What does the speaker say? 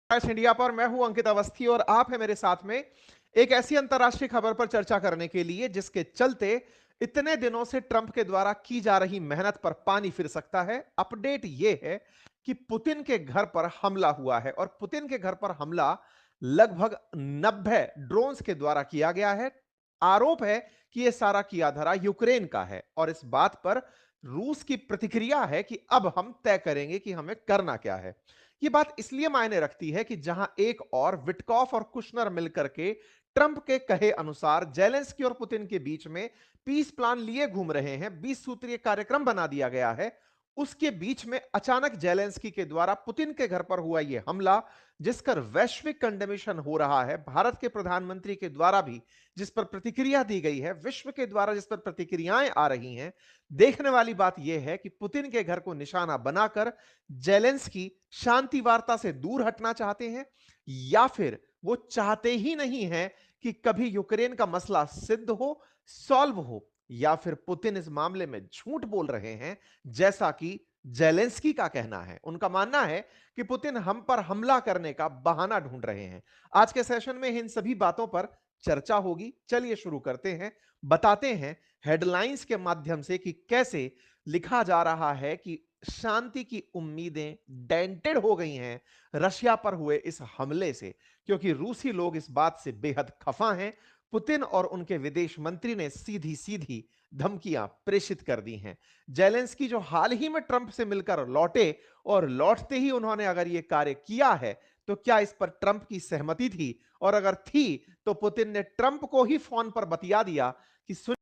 India पर मैं हूं अंकित अवस्थी और आप है मेरे साथ में एक ऐसी अंतरराष्ट्रीय खबर पर चर्चा करने के लिए जिसके चलते इतने दिनों से ट्रंप के द्वारा की जा रही मेहनत पर पानी फिर सकता है। अपडेट यह है कि पुतिन के घर पर हमला हुआ है और पुतिन के घर पर हमला लगभग 90 ड्रोन्स के द्वारा किया गया है। आरोप है कि यह सारा किया धरा यूक्रेन का है और इस बात पर रूस की प्रतिक्रिया है कि अब हम तय करेंगे कि हमें करना क्या है। ये बात इसलिए मायने रखती है कि जहां एक और विटकॉफ और कुशनर मिलकर के ट्रंप के कहे अनुसार जेलेंस्की और पुतिन के बीच में पीस प्लान लिए घूम रहे हैं, 20 सूत्रीय कार्यक्रम बना दिया गया है, उसके बीच में अचानक जेलेंस्की के द्वारा पुतिन के घर पर हुआ यह हमला जिसका वैश्विक कंडेमेशन हो रहा है। भारत के प्रधानमंत्री के द्वारा भी जिस पर प्रतिक्रिया दी गई है, विश्व के द्वारा जिस पर प्रतिक्रियाएं आ रही हैं, देखने वाली बात यह है कि पुतिन के घर को निशाना बनाकर जेलेंस्की शांति वार्ता से दूर हटना चाहते हैं या फिर वो चाहते ही नहीं हैं कि कभी यूक्रेन का मसला सिद्ध हो, सॉल्व हो, या फिर पुतिन इस मामले में झूठ बोल रहे हैं जैसा कि जेलेंस्की का कहना है। उनका मानना है कि पुतिन हम पर हमला करने का बहाना ढूंढ रहे हैं। आज के सेशन में इन सभी बातों पर चर्चा होगी। चलिए शुरू करते हैं, बताते हैं हेडलाइंस के माध्यम से कि कैसे लिखा जा रहा है कि शांति की उम्मीदें डेंटेड हो गई हैं रशिया पर हुए इस हमले से, क्योंकि रूसी लोग इस बात से बेहद खफा हैं। पुतिन और उनके विदेश मंत्री ने सीधी सीधी धमकियां प्रेषित कर दी हैं। जेलेंस्की जो हाल ही में ट्रंप से मिलकर लौटे और लौटते ही उन्होंने अगर यह कार्य किया है तो क्या इस पर ट्रंप की सहमति थी, और अगर थी तो पुतिन ने ट्रंप को ही फोन पर बतिया दिया कि